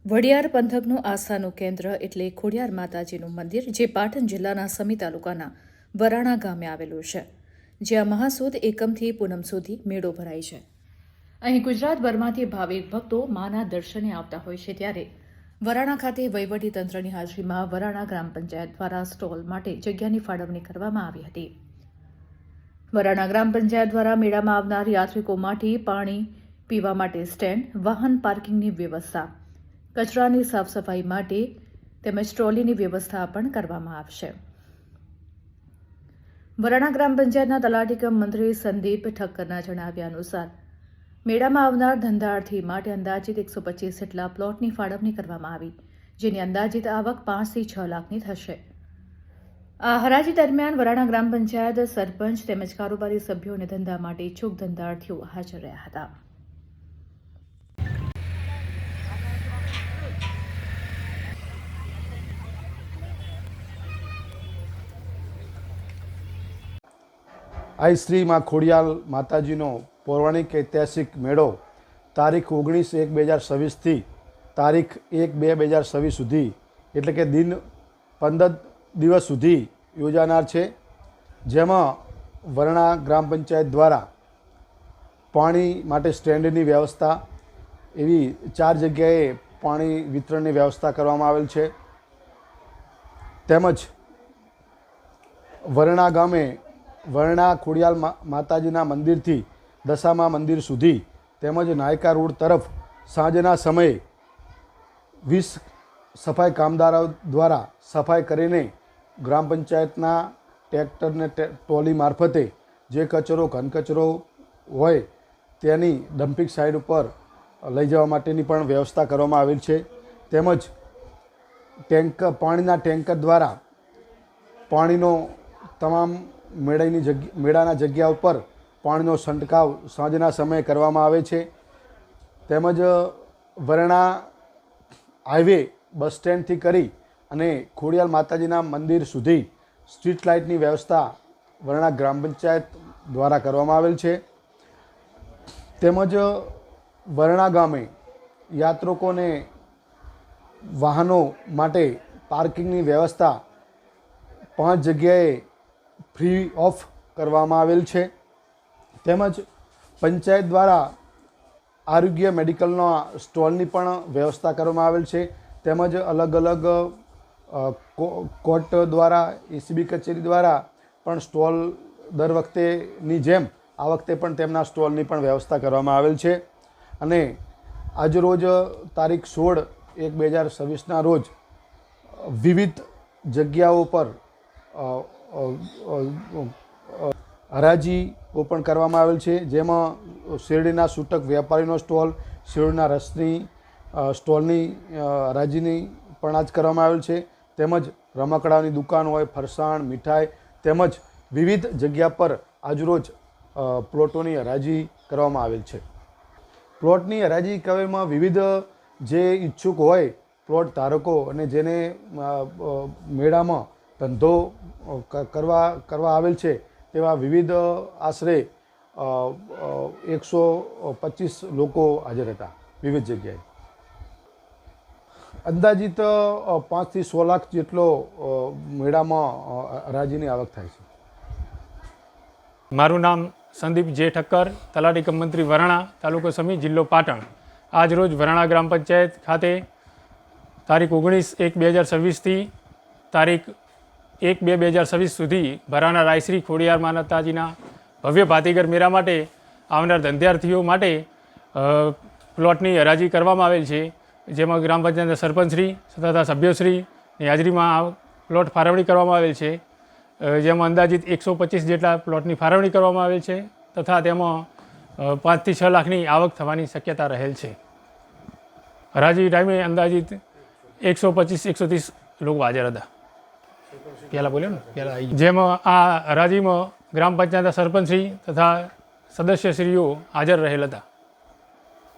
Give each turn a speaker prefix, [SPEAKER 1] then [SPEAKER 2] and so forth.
[SPEAKER 1] વડિયાર પંથકનું આસ્થાનું કેન્દ્ર એટલે ખોડિયાર માતાજીનું મંદિર, જે પાટણ જિલ્લાના સમી તાલુકાના વરાણા ગામે આવેલું છે, જ્યાં મહાસુદ એકમથી પૂનમ સુધી મેળો ભરાય છે. અહીં ગુજરાતભરમાંથી ભાવિક ભક્તો માના દર્શને આવતા હોય છે. ત્યારે વરાણા ખાતે વહીવટીતંત્રની હાજરીમાં વરાણા ગ્રામ પંચાયત દ્વારા સ્ટોલ માટે જગ્યાની ફાળવણી કરવામાં આવી હતી. વરાણા ગ્રામ પંચાયત દ્વારા મેળામાં આવનાર યાત્રિકો માટે પાણી પીવા માટે સ્ટેન્ડ, વાહન પાર્કિંગની વ્યવસ્થા, કચરાની સાફ સફાઈ માટે તેમજ ટ્રોલીની વ્યવસ્થા પણ કરવામાં આવશે. વરાણા ગ્રામ પંચાયતના તલાટી કમ મંત્રી સંદીપ ઠક્કરના જણાવ્યા અનુસાર મેળામાં આવનાર ધંધાર્થી માટે અંદાજિત 125 જેટલા પ્લોટની ફાળવણી કરવામાં આવી, જેની અંદાજિત આવક 5 થી 6 લાખની થશે. આ હરાજી દરમિયાન વરાણા ગ્રામ પંચાયત સરપંચ તેમજ કારોબારી સભ્યો અને ધંધા માટે ઇચ્છુક ધંધાર્થીઓ હાજર રહ્યા હતા.
[SPEAKER 2] આઈ શ્રી માં ખોડિયાર માતાજીનો પૌરાણિક ઐતિહાસિક મેળો તારીખ 19/1/2026થી તારીખ 1/2/2026 સુધી, એટલે કે દિન 15 દિવસ સુધી યોજાનાર છે. જેમાં વરણા ગ્રામ પંચાયત દ્વારા પાણી માટે સ્ટેન્ડની વ્યવસ્થા, એવી 4 જગ્યાએ પાણી વિતરણની વ્યવસ્થા કરવામાં આવેલ છે. તેમજ વરણા ગામે વરણા ખોડિયાર માતાજીના મંદિરથી દશામા મંદિર સુધી તેમજ નાયકા રોડ તરફ સાંજના સમયે 20 સફાઈ કામદારો દ્વારા સફાઈ કરીને ગ્રામ પંચાયતના ટ્રેક્ટરને ટ્રોલી મારફતે જે કચરો ઘનકચરો હોય તેની ડમ્પિંગ સાઇડ ઉપર લઈ જવા માટેની પણ વ્યવસ્થા કરવામાં આવેલ છે. તેમજ પાણીના ટેન્કર દ્વારા પાણીનો તમામ મેળાના જગ્યા ઉપર પાણીનો છંટકાવ સાંજના સમયે કરવામાં આવે છે. તેમજ વરણા હાઈવે બસ સ્ટેન્ડથી કરી અને ખોડિયાર માતાજીના મંદિર સુધી સ્ટ્રીટ લાઇટની વ્યવસ્થા વરણા ગ્રામ પંચાયત દ્વારા કરવામાં આવેલ છે. તેમજ વરણા ગામે યાત્રિકોને વાહનો માટે પાર્કિંગની વ્યવસ્થા 5 જગ્યાએ ફ્રી ઓફ કરવામાં આવેલ છે. તેમજ પંચાયત દ્વારા આરોગ્ય મેડિકલના સ્ટોલની પણ વ્યવસ્થા કરવામાં આવેલ છે. તેમજ અલગ અલગ કોર્ટ દ્વારા, એસીબી કચેરી દ્વારા પણ સ્ટોલ દર વખતેની જેમ આ વખતે પણ તેમના સ્ટોલની પણ વ્યવસ્થા કરવામાં આવેલ છે. અને આજરોજ તારીખ 16/1/2026ના રોજ વિવિધ જગ્યાઓ પર હરાજીઓ પણ કરવામાં આવેલ છે. જેમાં શેરડીના છૂટક વેપારીનો સ્ટોલ, શેરડીના રસની સ્ટોલની હરાજીની પણ આજ કરવામાં આવેલ છે. તેમજ રમકડાની દુકાન હોય, ફરસાણ, મીઠાઈ, તેમજ વિવિધ જગ્યા પર આજરોજ પ્લોટોની હરાજી કરવામાં આવેલ છે. પ્લોટની હરાજી કરવામાં વિવિધ જે ઈચ્છુક હોય પ્લોટ ધારકો અને જેને મેળામાં ધંધો કરવા આવેલ છે તેવા વિવિધ આશરે 125 લોકો હાજર હતા વિવિધ જગ્યાએ. અંદાજિત 5 થી 6 લાખ જેટલો મેળામાં હરાજીની આવક થાય છે.
[SPEAKER 3] મારું નામ સંદીપ જે ઠક્કર, તલાટી કમ મંત્રી વરાણા, તાલુકો સમી, જિલ્લો પાટણ. આજ રોજ વરાણા ગ્રામ પંચાયત ખાતે તારીખ 19/1/2026થી તારીખ 1/2/2026 સુધી ભરાનાર આઈ શ્રી ખોડિયાર માતાજીના ભવ્ય ભાતીગર મેળા માટે આવનાર ધંધાર્થીઓ માટે પ્લોટની હરાજી કરવામાં આવેલ છે. જેમાં ગ્રામ પંચાયતના સરપંચશ્રી તથા સભ્યશ્રીની હાજરીમાં પ્લોટ ફાળવણી કરવામાં આવેલ છે. જેમાં અંદાજિત 125 જેટલા પ્લોટની ફાળવણી કરવામાં આવેલ છે તથા તેમાં 5 થી 6 લાખની આવક થવાની શક્યતા રહેલ છે. હરાજી ટાઈમે અંદાજિત 125-130 લોકો હાજર હતા. પહેલાં બોલ્યો ને પહેલાં. જેમાં આ હરાજીમાં ગ્રામ પંચાયતના સરપંચશ્રી તથા સદસ્યશ્રીઓ હાજર રહેલ હતા.